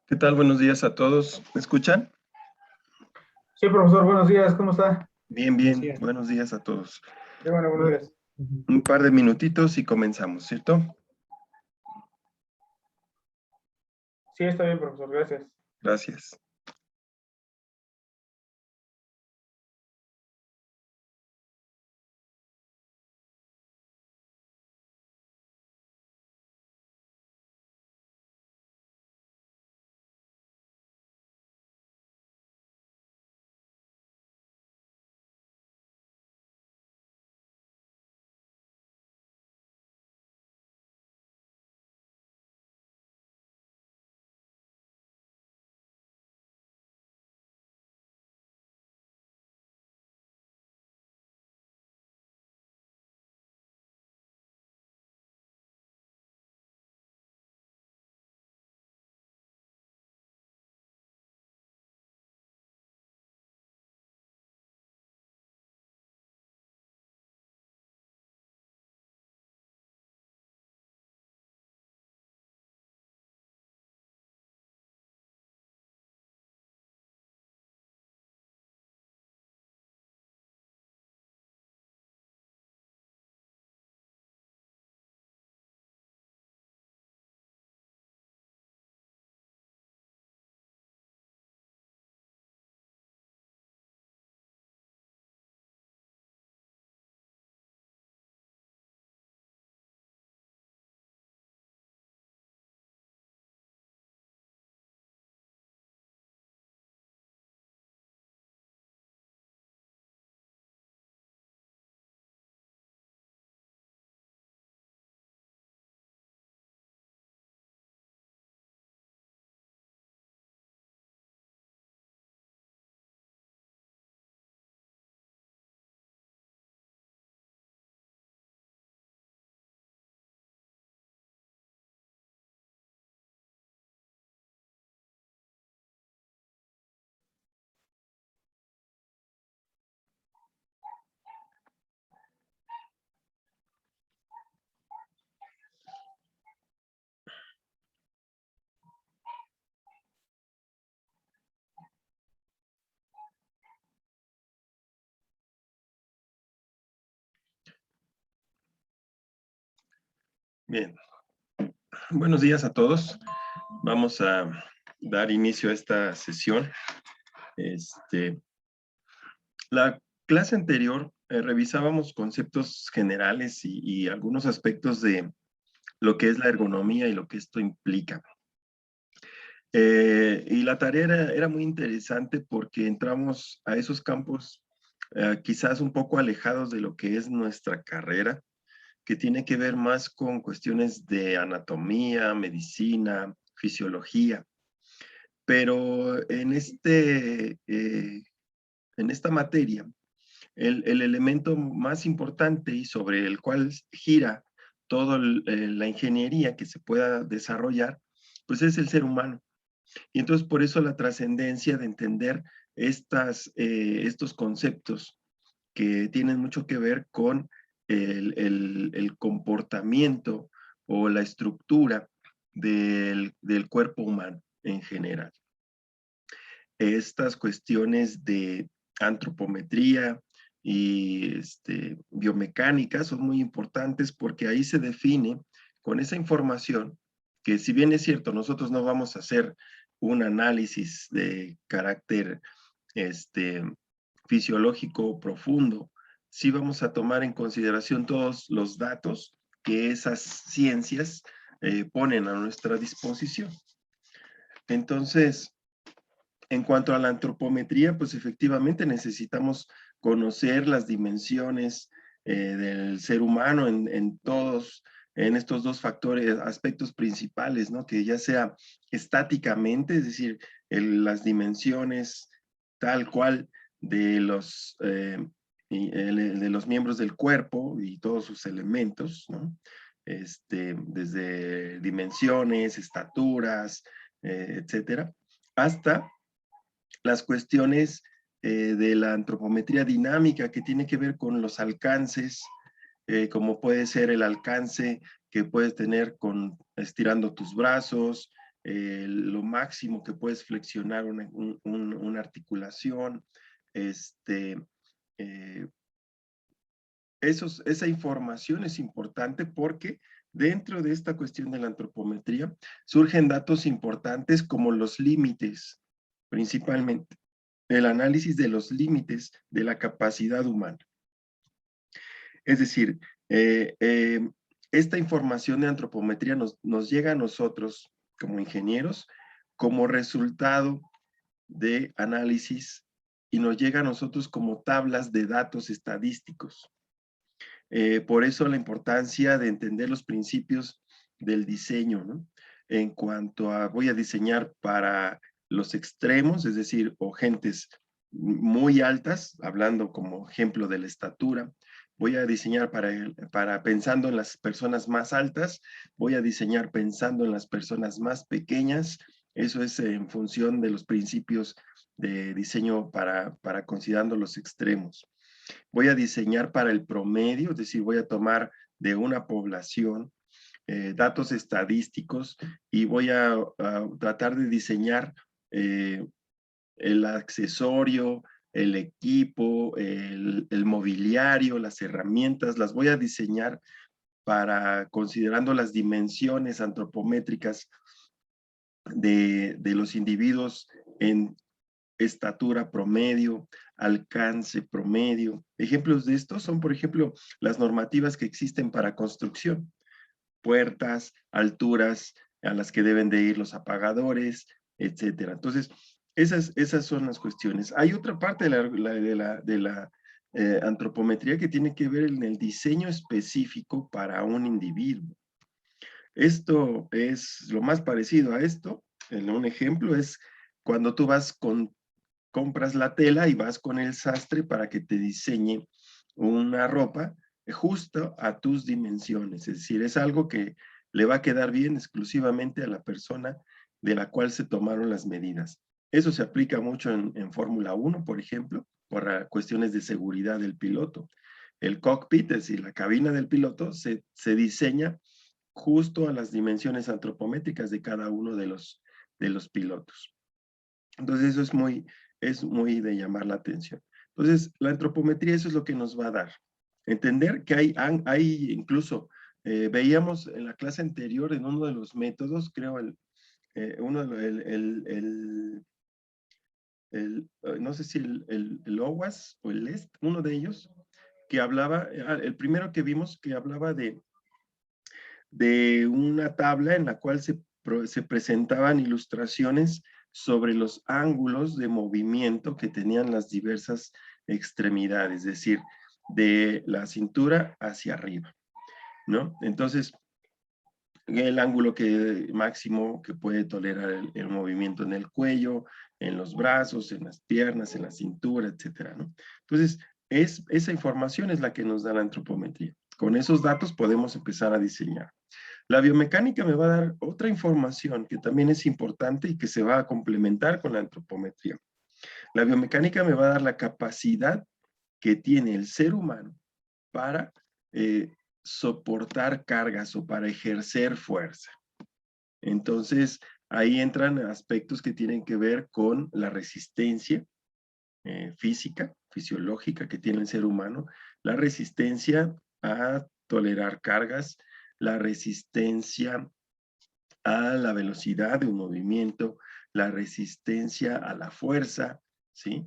¿Qué tal? Buenos días a todos. ¿Me escuchan? Sí, profesor, buenos días, ¿cómo está? Bien, Buenos bien. días. Buenos días a todos. Sí, bueno, buenos días. Un par de minutitos y comenzamos, ¿cierto? Sí, está bien, profesor, gracias. Gracias. Bien. Buenos días a todos. Vamos a dar inicio a esta sesión. La clase anterior revisábamos conceptos generales y algunos aspectos de lo que es la ergonomía y lo que esto implica. Y la tarea era muy interesante porque entramos a esos campos quizás un poco alejados de lo que es nuestra carrera, que tiene que ver más con cuestiones de anatomía, medicina, fisiología. Pero en esta materia, el elemento más importante y sobre el cual gira toda la ingeniería que se pueda desarrollar, pues es el ser humano. Y entonces por eso la trascendencia de entender estos conceptos que tienen mucho que ver con el comportamiento o la estructura del cuerpo humano en general. Estas cuestiones de antropometría y biomecánica son muy importantes porque ahí se define con esa información que, si bien es cierto, nosotros no vamos a hacer un análisis de carácter fisiológico profundo, sí vamos a tomar en consideración todos los datos que esas ciencias ponen a nuestra disposición. Entonces, en cuanto a la antropometría, pues efectivamente necesitamos conocer las dimensiones del ser humano en estos dos factores, aspectos principales, ¿no? Que ya sea estáticamente, es decir, las dimensiones tal cual de de los miembros del cuerpo y todos sus elementos, ¿no? Desde dimensiones, estaturas, etcétera, hasta las cuestiones de la antropometría dinámica que tiene que ver con los alcances, como puede ser el alcance que puedes tener estirando tus brazos, lo máximo que puedes flexionar una articulación, eh, esa información es importante porque dentro de esta cuestión de la antropometría surgen datos importantes como los límites, principalmente el análisis de los límites de la capacidad humana. Es decir, esta información de antropometría nos llega a nosotros como ingenieros como resultado de análisis y nos llega a nosotros como tablas de datos estadísticos. Por eso la importancia de entender los principios del diseño, ¿no? En cuanto a voy a diseñar para los extremos, es decir, o gentes muy altas, hablando como ejemplo de la estatura, voy a diseñar para pensando en las personas más altas, voy a diseñar pensando en las personas más pequeñas, eso es en función de los principios de diseño para considerando los extremos. Voy a diseñar para el promedio, es decir, voy a tomar de una población datos estadísticos y voy a tratar de diseñar el accesorio, el equipo, el mobiliario, las herramientas, las voy a diseñar para considerando las dimensiones antropométricas de los individuos en estatura promedio, alcance promedio. Ejemplos de esto son, por ejemplo, las normativas que existen para construcción, puertas, alturas a las que deben de ir los apagadores, etcétera. Entonces, esas son las cuestiones. Hay otra parte de la antropometría que tiene que ver en el diseño específico para un individuo. Esto es lo más parecido a esto. Un ejemplo es cuando tú compras la tela y vas con el sastre para que te diseñe una ropa justo a tus dimensiones. Es decir, es algo que le va a quedar bien exclusivamente a la persona de la cual se tomaron las medidas. Eso se aplica mucho en Fórmula 1, por ejemplo, por cuestiones de seguridad del piloto. El cockpit, es decir, la cabina del piloto, se diseña justo a las dimensiones antropométricas de cada uno de los pilotos. Entonces, eso es muy de llamar la atención. Entonces, la antropometría eso es lo que nos va a dar. Entender que hay incluso, veíamos en la clase anterior en uno de los métodos, creo, no sé si el OWASP o el LEST, uno de ellos, que hablaba, el primero que vimos que hablaba de una tabla en la cual se presentaban ilustraciones sobre los ángulos de movimiento que tenían las diversas extremidades, es decir, de la cintura hacia arriba, ¿no? Entonces, el ángulo máximo que puede tolerar el movimiento en el cuello, en los brazos, en las piernas, en la cintura, etcétera, ¿no? Entonces, esa información es la que nos da la antropometría. Con esos datos podemos empezar a diseñar. La biomecánica me va a dar otra información que también es importante y que se va a complementar con la antropometría. La biomecánica me va a dar la capacidad que tiene el ser humano para soportar cargas o para ejercer fuerza. Entonces, ahí entran aspectos que tienen que ver con la resistencia física, fisiológica que tiene el ser humano, la resistencia a tolerar cargas, la resistencia a la velocidad de un movimiento, la resistencia a la fuerza, ¿sí?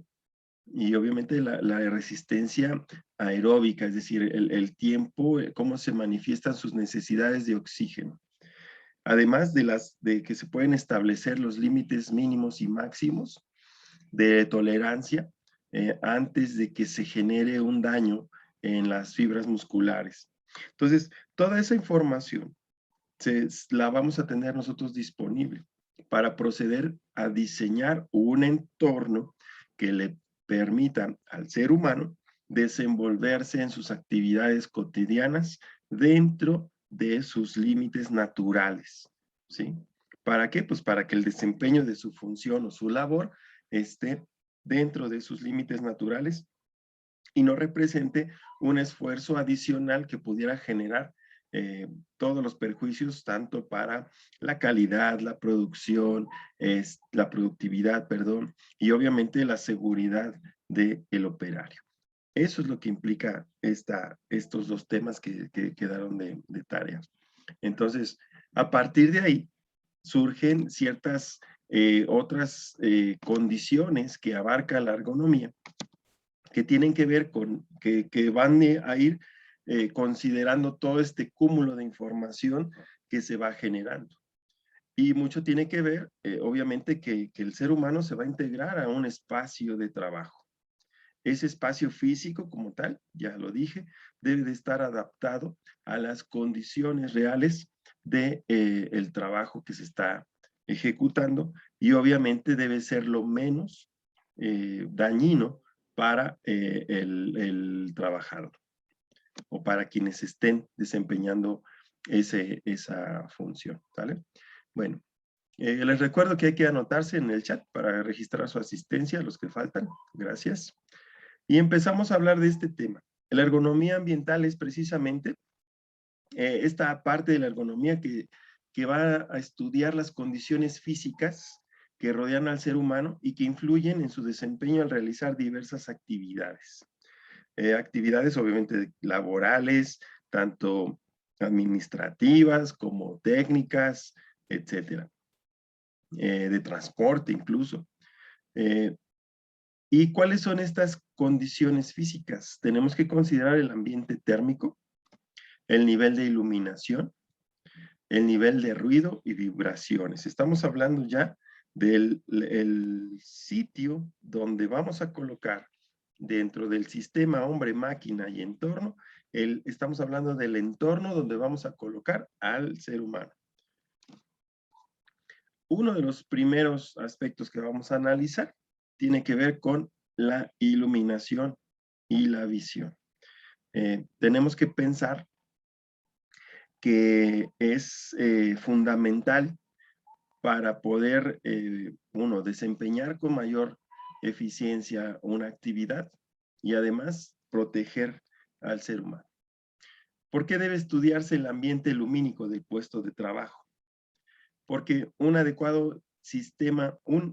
Y obviamente la resistencia aeróbica, es decir, el tiempo, cómo se manifiestan sus necesidades de oxígeno. Además de que se pueden establecer los límites mínimos y máximos de tolerancia antes de que se genere un daño en las fibras musculares. Entonces, toda esa información la vamos a tener nosotros disponible para proceder a diseñar un entorno que le permita al ser humano desenvolverse en sus actividades cotidianas dentro de sus límites naturales, ¿sí? ¿Para qué? Pues para que el desempeño de su función o su labor esté dentro de sus límites naturales y no represente un esfuerzo adicional que pudiera generar todos los perjuicios, tanto para la calidad, la producción, la productividad, perdón, y obviamente la seguridad del operario. Eso es lo que implica estos dos temas que quedaron de tarea. Entonces, a partir de ahí, surgen ciertas otras condiciones que abarca la ergonomía, que tienen que ver con, que van a ir considerando todo este cúmulo de información que se va generando. Y mucho tiene que ver, obviamente, que el ser humano se va a integrar a un espacio de trabajo. Ese espacio físico como tal, ya lo dije, debe de estar adaptado a las condiciones reales de el trabajo que se está ejecutando y obviamente debe ser lo menos dañino para el trabajador o para quienes estén desempeñando esa función, ¿vale? Bueno, les recuerdo que hay que anotarse en el chat para registrar su asistencia, los que faltan. Gracias. Y empezamos a hablar de este tema. La ergonomía ambiental es precisamente esta parte de la ergonomía que va a estudiar las condiciones físicas que rodean al ser humano y que influyen en su desempeño al realizar diversas actividades. Actividades obviamente laborales, tanto administrativas como técnicas, etcétera. De transporte incluso. ¿Y cuáles son estas condiciones físicas? Tenemos que considerar el ambiente térmico, el nivel de iluminación, el nivel de ruido y vibraciones. Estamos hablando ya del sitio donde vamos a colocar dentro del sistema hombre, máquina y entorno, estamos hablando del entorno donde vamos a colocar al ser humano. Uno de los primeros aspectos que vamos a analizar tiene que ver con la iluminación y la visión. Tenemos que pensar que es fundamental para poder, uno, desempeñar con mayor eficiencia una actividad y además proteger al ser humano. ¿Por qué debe estudiarse el ambiente lumínico del puesto de trabajo? Porque un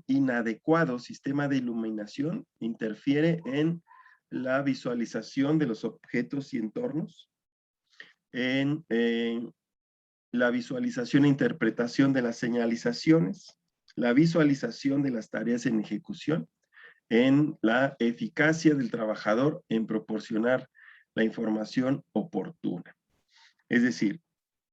inadecuado sistema de iluminación interfiere en la visualización de los objetos y entornos, en la visualización e interpretación de las señalizaciones, la visualización de las tareas en ejecución, en la eficacia del trabajador en proporcionar la información oportuna. Es decir,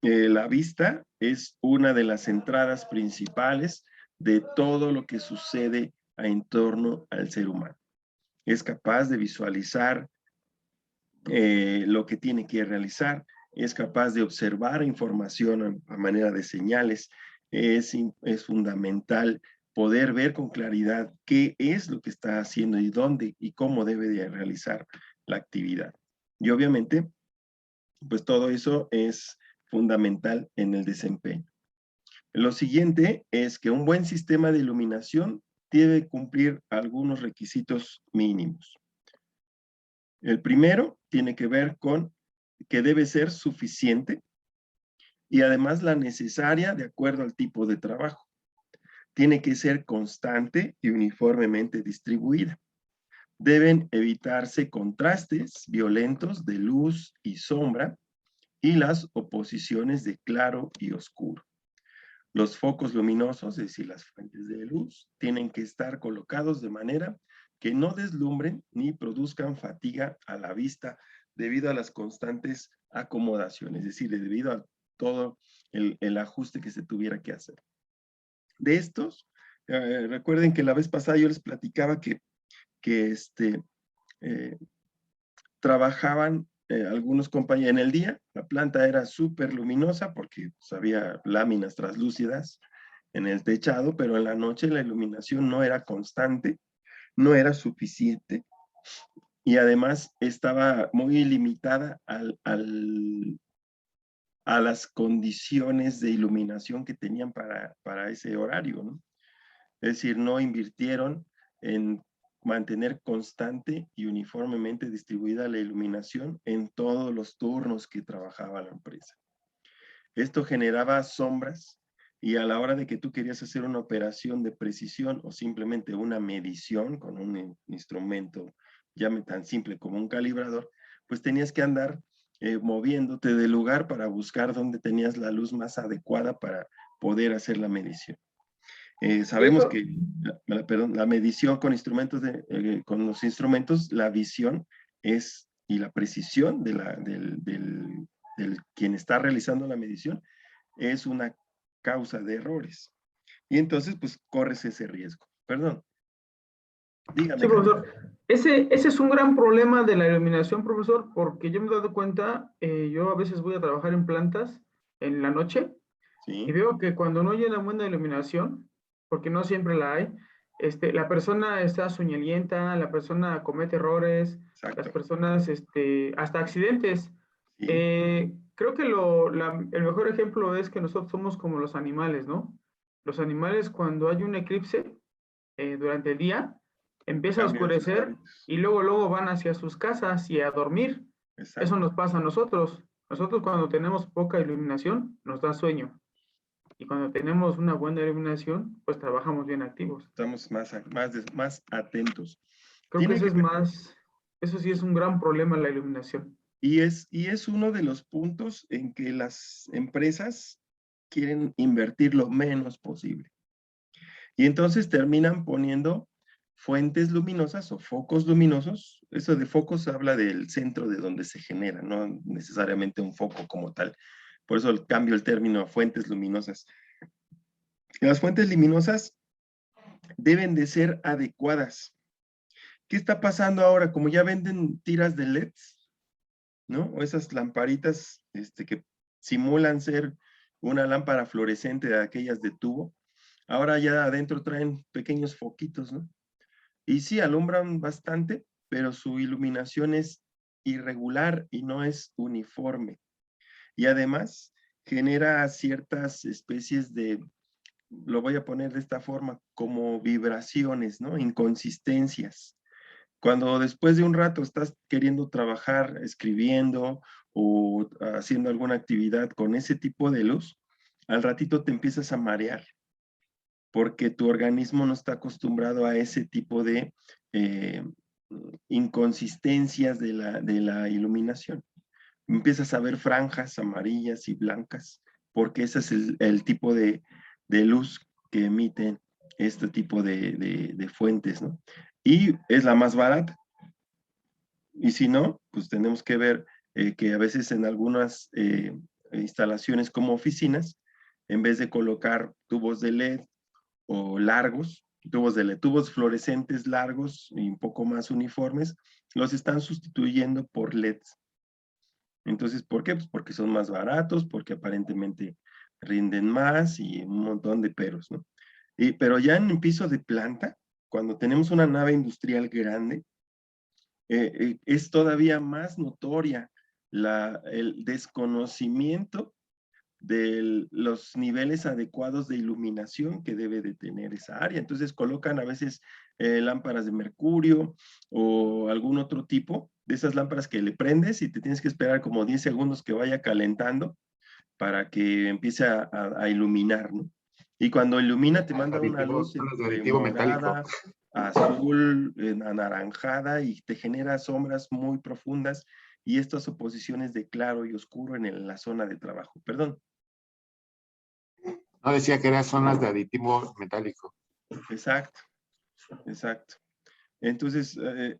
la vista es una de las entradas principales de todo lo que sucede en torno al ser humano. Es capaz de visualizar lo que tiene que realizar, es capaz de observar información a manera de señales, es fundamental poder ver con claridad qué es lo que está haciendo y dónde y cómo debe de realizar la actividad. Y obviamente, pues todo eso es fundamental en el desempeño. Lo siguiente es que un buen sistema de iluminación debe cumplir algunos requisitos mínimos. El primero tiene que ver con que debe ser suficiente y además la necesaria de acuerdo al tipo de trabajo. Tiene que ser constante y uniformemente distribuida. Deben evitarse contrastes violentos de luz y sombra y las oposiciones de claro y oscuro. Los focos luminosos, es decir, las fuentes de luz, tienen que estar colocados de manera que no deslumbren ni produzcan fatiga a la vista debido a las constantes acomodaciones, es decir, debido a todo el ajuste que se tuviera que hacer. De estos, recuerden que la vez pasada yo les platicaba que trabajaban algunos compañeros en el día, la planta era súper luminosa porque pues, había láminas translúcidas en el techado, pero en la noche la iluminación no era constante, no era suficiente y además estaba muy limitada a las condiciones de iluminación que tenían para ese horario, ¿no? Es decir, no invirtieron en mantener constante y uniformemente distribuida la iluminación en todos los turnos que trabajaba la empresa. Esto generaba sombras y a la hora de que tú querías hacer una operación de precisión o simplemente una medición con un instrumento, llame tan simple como un calibrador, pues tenías que andar moviéndote del lugar para buscar dónde tenías la luz más adecuada para poder hacer la medición. Y Sabemos eso, que la medición con instrumentos con los instrumentos, la visión es, y la precisión del quien está realizando la medición es una causa de errores. Y entonces, pues, corres ese riesgo. Perdón. sí, Dígame, Carlos. profesor. Ese es un gran problema de la iluminación, profesor, porque yo me he dado cuenta, yo a veces voy a trabajar en plantas en la noche y Sí, veo que cuando no hay una buena iluminación, porque no siempre la hay, la persona está soñolienta, la persona comete errores, las exacto. personas, hasta accidentes. Sí, Creo que el mejor ejemplo es que nosotros somos como los animales, ¿no? Los animales cuando hay un eclipse durante el día, empieza a cambian sus oscurecer hábitos. y luego van hacia sus casas y a dormir. Eso Exacto. nos pasa a nosotros. Nosotros cuando tenemos poca iluminación nos da sueño. Y cuando tenemos una buena iluminación, pues trabajamos bien activos. Estamos más atentos. Creo que Tiene eso que es ver, más, eso sí es un gran problema la iluminación. y es uno de los puntos en que las empresas quieren invertir lo menos posible. Y entonces terminan poniendo fuentes luminosas o focos luminosos. Eso de focos habla del centro de donde se genera, no necesariamente un foco como tal. Por eso cambio el término a fuentes luminosas. Las fuentes luminosas deben de ser adecuadas. ¿Qué está pasando ahora? Como ya venden tiras de LEDs, ¿no? O esas lamparitas que simulan ser una lámpara fluorescente de aquellas de tubo. Ahora ya adentro traen pequeños foquitos, ¿no? Y sí, alumbran bastante, pero su iluminación es irregular y no es uniforme. Y además genera ciertas especies de, lo voy a poner de esta forma, como vibraciones, ¿no? Inconsistencias. Cuando después de un rato estás queriendo trabajar, escribiendo o haciendo alguna actividad con ese tipo de luz, al ratito te empiezas a marear porque tu organismo no está acostumbrado a ese tipo de eh, inconsistencias de la iluminación. Empiezas a ver franjas amarillas y blancas, porque ese es el tipo de luz que emiten este tipo de fuentes, ¿no? Y es la más barata. Y si no, pues tenemos que ver que a veces en algunas instalaciones como oficinas, en vez de colocar tubos de LED o largos, tubos fluorescentes largos y un poco más uniformes, los están sustituyendo por LEDs. Entonces, ¿por qué? Pues porque son más baratos, porque aparentemente rinden más y un montón de peros, ¿no? Pero ya en un piso de planta, cuando tenemos una nave industrial grande, es todavía más notoria el desconocimiento de los niveles adecuados de iluminación que debe de tener esa área. Entonces colocan a veces lámparas de mercurio o algún otro tipo de esas lámparas que le prendes y te tienes que esperar como 10 segundos que vaya calentando para que empiece a iluminar, ¿no? Y cuando ilumina te manda una Aditivos, luz zonas de entre aditivo metálico. morada, azul, anaranjada y te genera sombras muy profundas y estas oposiciones de claro y oscuro en la zona de trabajo. Perdón. No decía que eran zonas de aditivo metálico. Exacto, exacto. Entonces,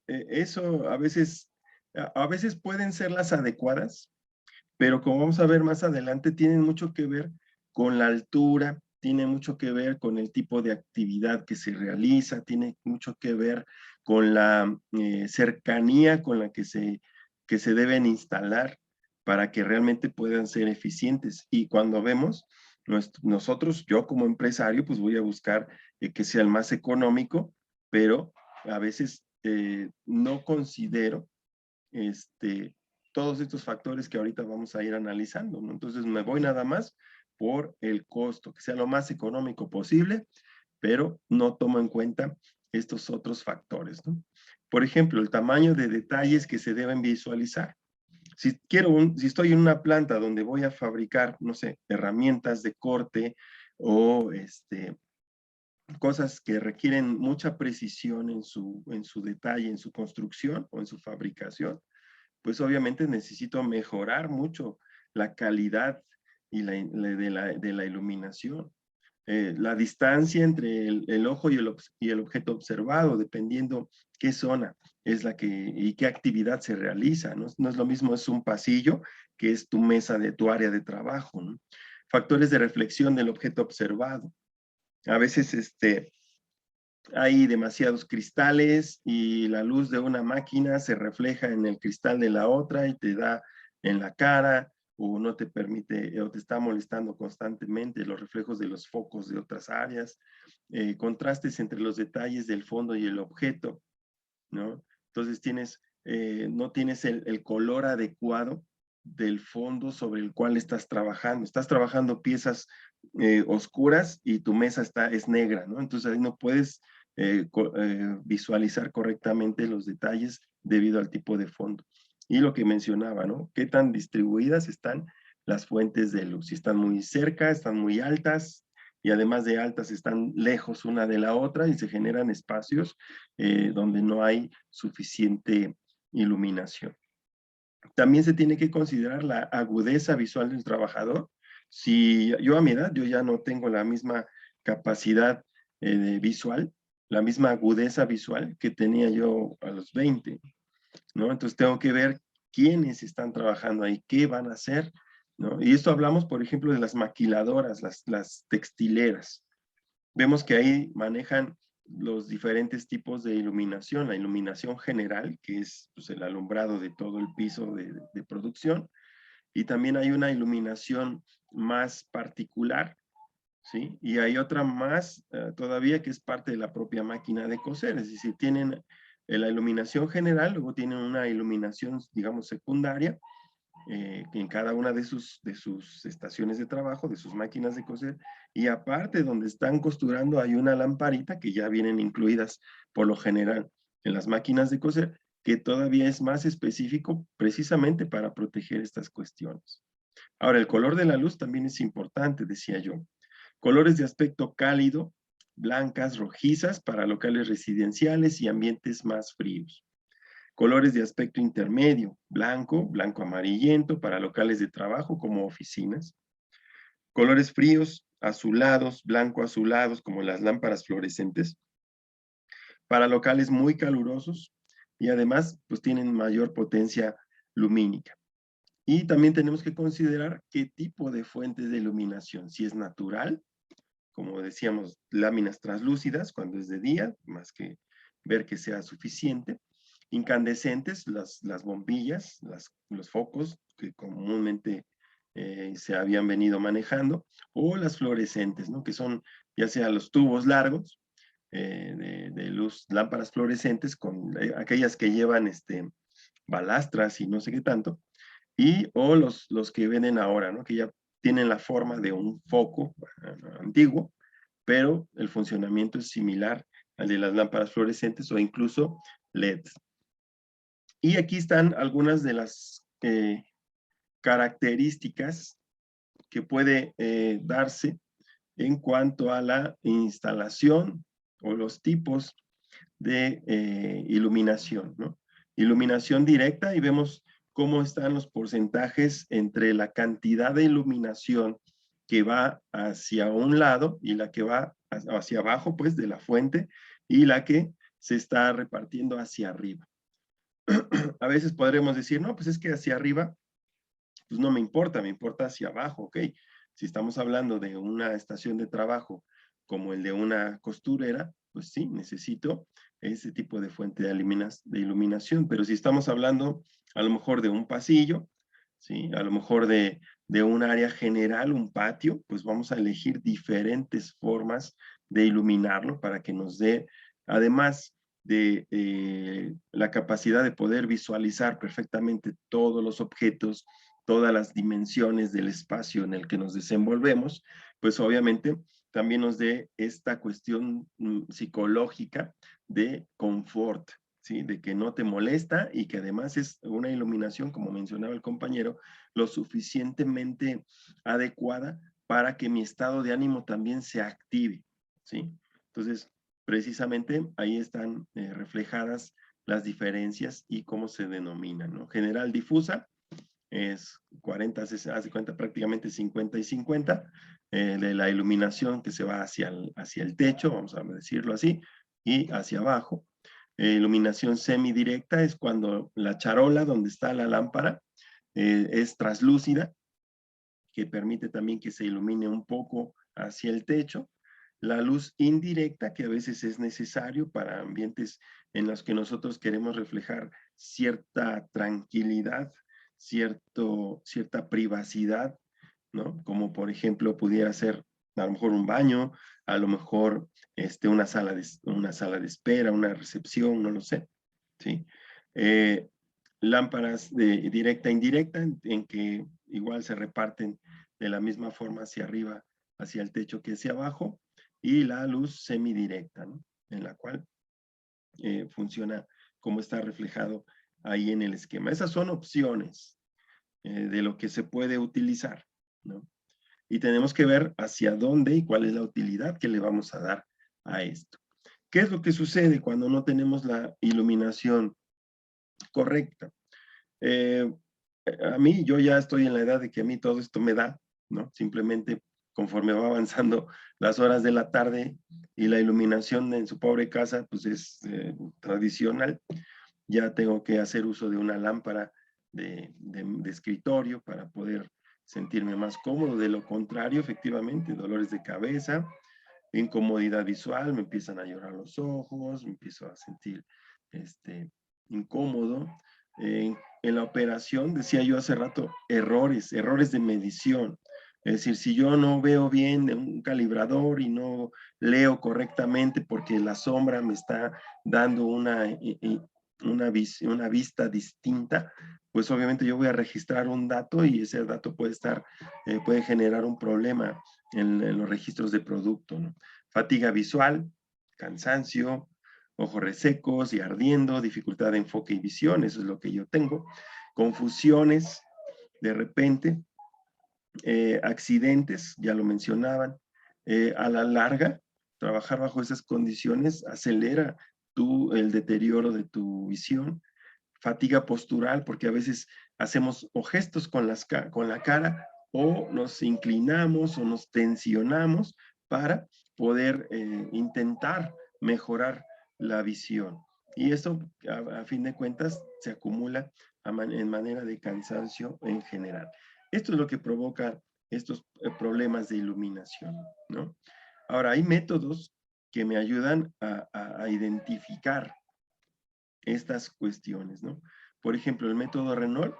eso a veces pueden ser las adecuadas, pero como vamos a ver más adelante, tienen mucho que ver con la altura, tiene mucho que ver con el tipo de actividad que se realiza, tiene mucho que ver con la cercanía con la que se deben instalar para que realmente puedan ser eficientes. Y cuando vemos, nosotros, yo como empresario, pues voy a buscar que sea el más económico, pero a veces no considero todos estos factores que ahorita vamos a ir analizando, ¿no? Entonces me voy nada más por el costo, que sea lo más económico posible, pero no tomo en cuenta estos otros factores, ¿no? Por ejemplo, el tamaño de detalles que se deben visualizar. Si estoy en una planta donde voy a fabricar, no sé, herramientas de corte o cosas que requieren mucha precisión en su detalle, en su construcción o en su fabricación, pues obviamente necesito mejorar mucho la calidad y de la iluminación. La distancia entre el ojo y el objeto observado, dependiendo qué zona es y qué actividad se realiza, ¿no? No es lo mismo, es un pasillo que es tu mesa tu área de trabajo, ¿no? Factores de reflexión del objeto observado. A veces hay demasiados cristales y la luz de una máquina se refleja en el cristal de la otra y te da en la cara, o no te permite, o te está molestando constantemente los reflejos de los focos de otras áreas, contrastes entre los detalles del fondo y el objeto, ¿no? Entonces no tienes el color adecuado del fondo sobre el cual estás trabajando. Estás trabajando piezas oscuras y tu mesa es negra, ¿no? Entonces ahí no puedes visualizar correctamente los detalles debido al tipo de fondo. Y lo que mencionaba, ¿no? ¿Qué tan distribuidas están las fuentes de luz? Si están muy cerca, están muy altas, y además de altas están lejos una de la otra y se generan espacios donde no hay suficiente iluminación. También se tiene que considerar la agudeza visual del trabajador. Si yo a mi edad, yo ya no tengo la misma capacidad visual, la misma agudeza visual que tenía yo a los 20, ¿no? Entonces tengo que ver quiénes están trabajando ahí, qué van a hacer, ¿no? Y esto hablamos, por ejemplo, de las maquiladoras, las textileras. Vemos que ahí manejan los diferentes tipos de iluminación, la iluminación general, que es pues, el alumbrado de todo el piso de producción, y también hay una iluminación más particular, ¿sí? Y hay otra más todavía que es parte de la propia máquina de coser, es decir, tienen la iluminación general, luego tienen una iluminación, digamos, secundaria, en cada una de sus estaciones de trabajo, de sus máquinas de coser, y aparte donde están costurando hay una lamparita que ya vienen incluidas por lo general en las máquinas de coser, que todavía es más específico precisamente para proteger estas cuestiones. Ahora, el color de la luz también es importante, decía yo. Colores de aspecto cálido, blancas, rojizas para locales residenciales y ambientes más fríos. Colores de aspecto intermedio, blanco, blanco amarillento para locales de trabajo como oficinas. Colores fríos, azulados, blanco azulados como las lámparas fluorescentes para locales muy calurosos y además pues tienen mayor potencia lumínica. Y también tenemos que considerar qué tipo de fuentes de iluminación, si es natural, como decíamos, láminas translúcidas cuando es de día, más que ver que sea suficiente, incandescentes, las bombillas, los focos que comúnmente se habían venido manejando, o las fluorescentes, ¿no? Que son ya sea los tubos largos de luz, lámparas fluorescentes, con aquellas que llevan balastras y no sé qué tanto, o los que venden ahora, ¿no? Que ya tienen la forma de un foco antiguo, pero el funcionamiento es similar al de las lámparas fluorescentes o incluso LED. Y aquí están algunas de las características que puede darse en cuanto a la instalación o los tipos de iluminación, ¿no? Iluminación directa, y vemos cómo están los porcentajes entre la cantidad de iluminación que va hacia un lado y la que va hacia abajo, pues, de la fuente, y la que se está repartiendo hacia arriba. A veces podremos decir, no, pues es que hacia arriba, pues no me importa hacia abajo, ok. Si estamos hablando de una estación de trabajo como el de una costurera, pues sí, necesito ese tipo de fuente de iluminación, pero si estamos hablando a lo mejor de un pasillo, ¿sí? A lo mejor de un área general, un patio, pues vamos a elegir diferentes formas de iluminarlo para que nos dé, además de la capacidad de poder visualizar perfectamente todos los objetos, todas las dimensiones del espacio en el que nos desenvolvemos, pues obviamente también nos dé esta cuestión psicológica de confort, ¿sí? De que no te molesta y que además es una iluminación, como mencionaba el compañero, lo suficientemente adecuada para que mi estado de ánimo también se active, ¿sí? Entonces, precisamente ahí están reflejadas las diferencias y cómo se denominan, ¿no? General difusa es 40, se hace cuenta prácticamente 50 y 50, de la iluminación que se va hacia el techo, vamos a decirlo así, y hacia abajo. Iluminación semidirecta es cuando la charola donde está la lámpara es traslúcida, que permite también que se ilumine un poco hacia el techo. La luz indirecta, que a veces es necesario para ambientes en los que nosotros queremos reflejar cierta tranquilidad, cierta privacidad, ¿no? Como por ejemplo pudiera ser a lo mejor un baño, a lo mejor una sala de espera, una recepción, no lo sé, ¿sí? Lámparas de directa e indirecta, en que igual se reparten de la misma forma hacia arriba, hacia el techo que hacia abajo, y la luz semidirecta, ¿no? En la cual funciona como está reflejado ahí en el esquema. Esas son opciones de lo que se puede utilizar, ¿no? Y tenemos que ver hacia dónde y cuál es la utilidad que le vamos a dar a esto. ¿Qué es lo que sucede cuando no tenemos la iluminación correcta? A mí, yo ya estoy en la edad de que a mí todo esto me da, ¿no? Simplemente conforme va avanzando las horas de la tarde y la iluminación en su pobre casa, pues es tradicional, ya tengo que hacer uso de una lámpara de escritorio para poder sentirme más cómodo. De lo contrario, efectivamente, dolores de cabeza, incomodidad visual, me empiezan a llorar los ojos, me empiezo a sentir incómodo. En la operación, decía yo hace rato, errores de medición. Es decir, si yo no veo bien un calibrador y no leo correctamente porque la sombra me está dando una vista distinta, pues obviamente yo voy a registrar un dato y ese dato puede generar un problema en los registros de producto, ¿no? Fatiga visual, cansancio, ojos resecos y ardiendo, dificultad de enfoque y visión, eso es lo que yo tengo. Confusiones, de repente, accidentes, ya lo mencionaban, a la larga, trabajar bajo esas condiciones acelera el deterioro de tu visión. Fatiga postural, porque a veces hacemos o gestos con la cara o nos inclinamos o nos tensionamos para poder intentar mejorar la visión. Y esto, a fin de cuentas, se acumula en manera de cansancio en general. Esto es lo que provoca estos problemas de iluminación, ¿no? Ahora, hay métodos que me ayudan a identificar estas cuestiones, ¿no? Por ejemplo, el método Renault,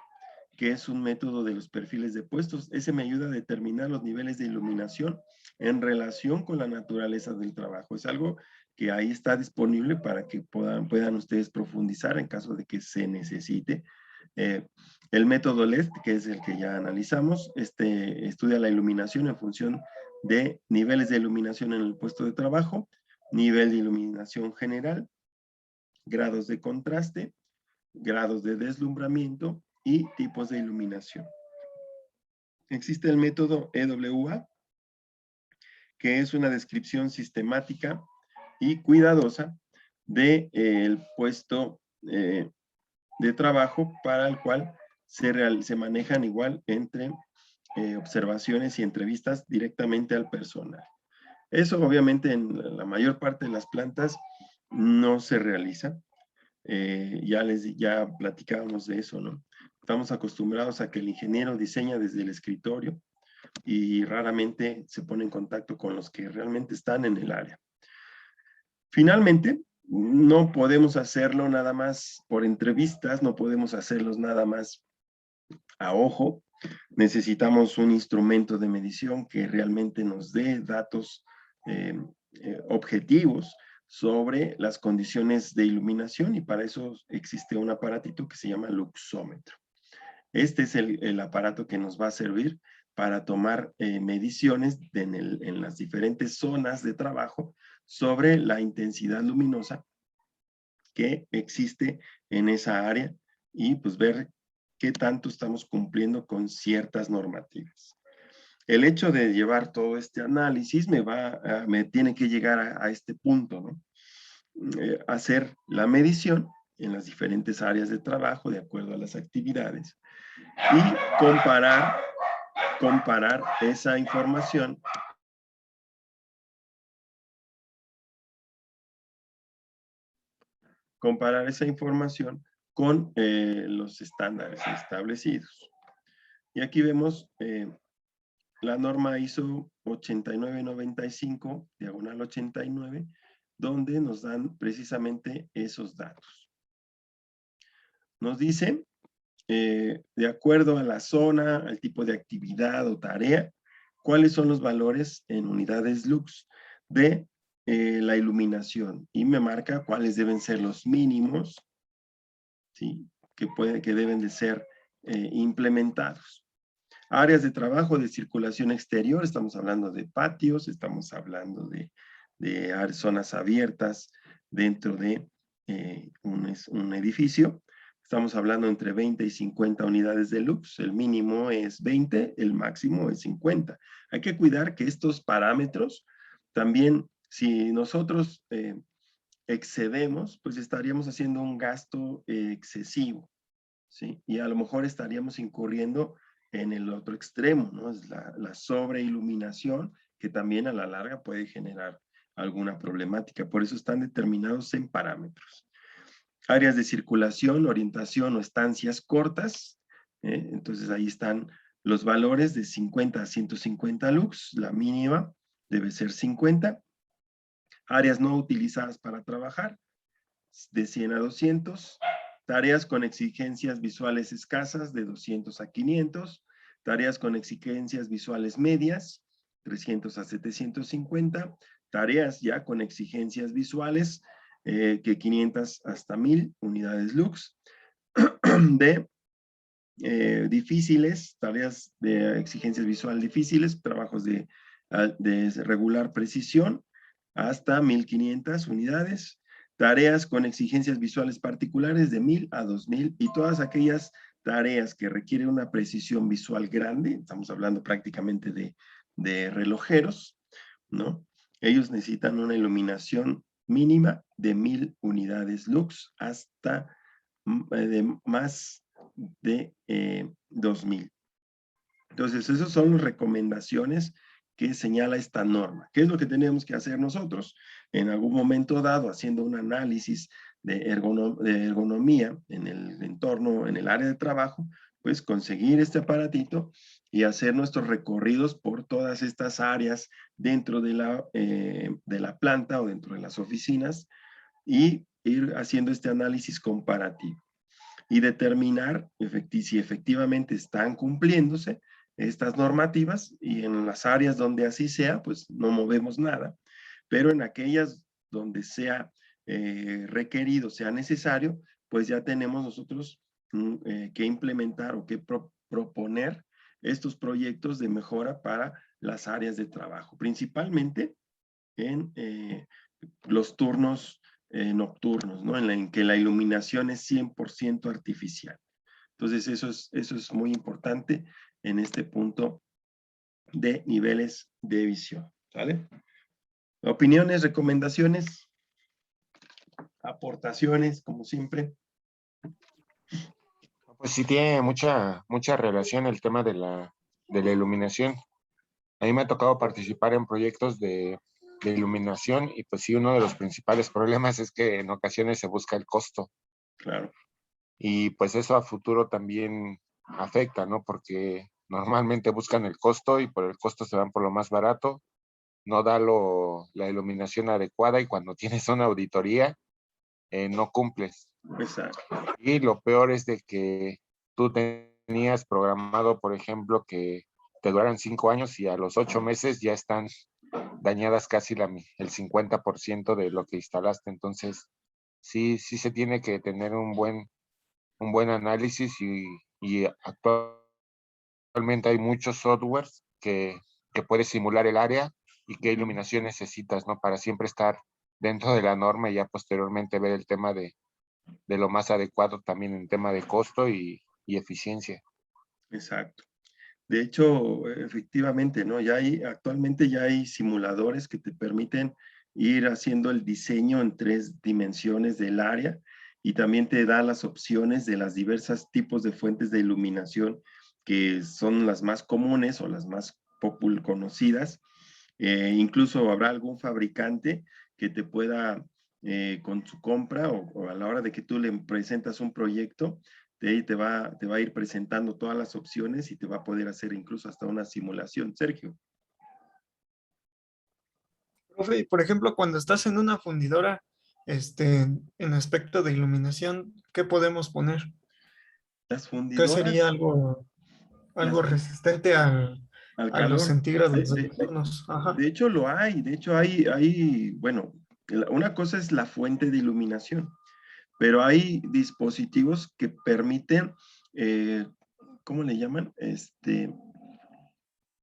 que es un método de los perfiles de puestos, ese me ayuda a determinar los niveles de iluminación en relación con la naturaleza del trabajo. Es algo que ahí está disponible para que puedan ustedes profundizar en caso de que se necesite. El método LED, que es el que ya analizamos, estudia la iluminación en función de niveles de iluminación en el puesto de trabajo, nivel de iluminación general, grados de contraste, grados de deslumbramiento y tipos de iluminación. Existe el método EWA, que es una descripción sistemática y cuidadosa del puesto de trabajo para el cual se manejan igual entre observaciones y entrevistas directamente al personal. Eso obviamente en la mayor parte de las plantas no se realiza. Ya platicábamos de eso, ¿no? Estamos acostumbrados a que el ingeniero diseña desde el escritorio y raramente se pone en contacto con los que realmente están en el área. Finalmente, no podemos hacerlo nada más por entrevistas, no podemos hacerlos nada más a ojo. Necesitamos un instrumento de medición que realmente nos dé datos objetivos sobre las condiciones de iluminación y para eso existe un aparatito que se llama luxómetro. Este es el aparato que nos va a servir para tomar mediciones en las diferentes zonas de trabajo sobre la intensidad luminosa que existe en esa área y pues ver qué tanto estamos cumpliendo con ciertas normativas. El hecho de llevar todo este análisis me tiene que llegar a este punto, ¿no? Hacer la medición en las diferentes áreas de trabajo de acuerdo a las actividades y comparar esa información con los estándares establecidos. Y aquí vemos la norma ISO 8995, diagonal 89, donde nos dan precisamente esos datos. Nos dice, de acuerdo a la zona, al tipo de actividad o tarea, cuáles son los valores en unidades lux de la iluminación y me marca cuáles deben ser los mínimos, ¿sí? que deben de ser implementados. Áreas de trabajo de circulación exterior, estamos hablando de patios, estamos hablando de zonas abiertas dentro de un edificio. Estamos hablando entre 20 y 50 unidades de lux, el mínimo es 20, el máximo es 50. Hay que cuidar que estos parámetros también, si nosotros excedemos, pues estaríamos haciendo un gasto excesivo, ¿sí? Y a lo mejor estaríamos incurriendo en el otro extremo, ¿no? Es la sobreiluminación, que también a la larga puede generar alguna problemática. Por eso están determinados en parámetros. Áreas de circulación, orientación o estancias cortas. Entonces ahí están los valores de 50 a 150 lux. La mínima debe ser 50. Áreas no utilizadas para trabajar, de 100 a 200. Tareas con exigencias visuales escasas, de 200 a 500. Tareas con exigencias visuales medias, 300 a 750. Tareas ya con exigencias visuales, que 500 hasta 1000 unidades lux. De difíciles, tareas de exigencias visual difíciles, trabajos de regular precisión, hasta 1500 unidades. Tareas con exigencias visuales particulares de 1000 a 2000 y todas aquellas tareas que requieren una precisión visual grande, estamos hablando prácticamente de relojeros, ¿no? Ellos necesitan una iluminación mínima de 1000 unidades lux hasta de más de 2000. Entonces, esas son las recomendaciones que señala esta norma. ¿Qué es lo que tenemos que hacer nosotros? En algún momento dado, haciendo un análisis de ergonomía en el entorno, en el área de trabajo, pues conseguir este aparatito y hacer nuestros recorridos por todas estas áreas dentro de la planta o dentro de las oficinas y ir haciendo este análisis comparativo y determinar si efectivamente están cumpliéndose estas normativas y en las áreas donde así sea, pues no movemos nada, pero en aquellas donde sea requerido, sea necesario, pues ya tenemos nosotros que implementar o que proponer estos proyectos de mejora para las áreas de trabajo, principalmente en los turnos nocturnos, ¿no? En que la iluminación es 100% artificial. Entonces, eso es muy importante en este punto de niveles de visión, ¿sale? Opiniones, recomendaciones, aportaciones, como siempre. Pues sí tiene mucha relación el tema de la iluminación. A mí me ha tocado participar en proyectos de iluminación y pues sí, uno de los principales problemas es que en ocasiones se busca el costo. Claro. Y pues eso a futuro también afecta, ¿no? Porque normalmente buscan el costo y por el costo se van por lo más barato, no da la iluminación adecuada y cuando tienes una auditoría no cumples. Exacto. Y lo peor es de que tú tenías programado, por ejemplo, que te duraran 5 años y a los 8 meses ya están dañadas casi el 50% de lo que instalaste. Entonces, sí se tiene que tener un buen análisis y actualmente hay muchos softwares que puedes simular el área y qué iluminación necesitas, ¿no? Para siempre estar dentro de la norma y ya posteriormente ver el tema de de lo más adecuado también en tema de costo y eficiencia. Exacto. De hecho, efectivamente, ¿no? Actualmente ya hay simuladores que te permiten ir haciendo el diseño en 3 dimensiones del área y también te da las opciones de las diversas tipos de fuentes de iluminación que son las más comunes o las más conocidas. Incluso habrá algún fabricante que te pueda, con su compra o a la hora de que tú le presentas un proyecto, te va a ir presentando todas las opciones y te va a poder hacer incluso hasta una simulación. Sergio. Profe, y por ejemplo, cuando estás en una fundidora, en aspecto de iluminación, ¿qué podemos poner? Las ¿Qué sería fundidoras, algo resistente al a los calor. centígrados de los hornos? Ajá. De hecho, lo hay. De hecho, bueno, una cosa es la fuente de iluminación, pero hay dispositivos que permiten, ¿cómo le llaman?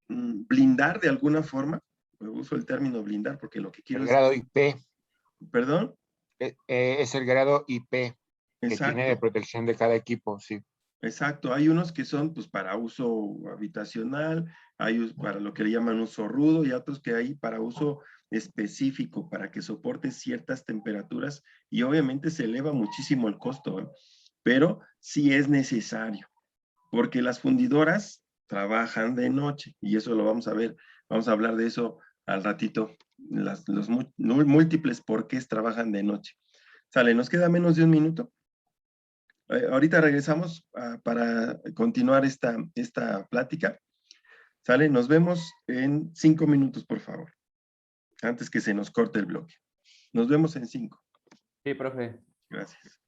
Blindar de alguna forma. Uso el término blindar porque lo que quiero El es, grado IP, perdón, es el grado IP que tiene de exacto. protección de cada equipo, sí. Exacto, hay unos que son pues para uso habitacional, para lo que le llaman uso rudo y otros que hay para uso específico, para que soporte ciertas temperaturas y obviamente se eleva muchísimo el costo, ¿eh? Pero sí es necesario, porque las fundidoras trabajan de noche y eso lo vamos a ver, vamos a hablar de eso al ratito, los múltiples porqués trabajan de noche. Sale, nos queda menos de un minuto. Ahorita regresamos para continuar esta plática. ¿Sale? Nos vemos en 5 minutos, por favor, antes que se nos corte el bloque. Nos vemos en 5. Sí, profe. Gracias.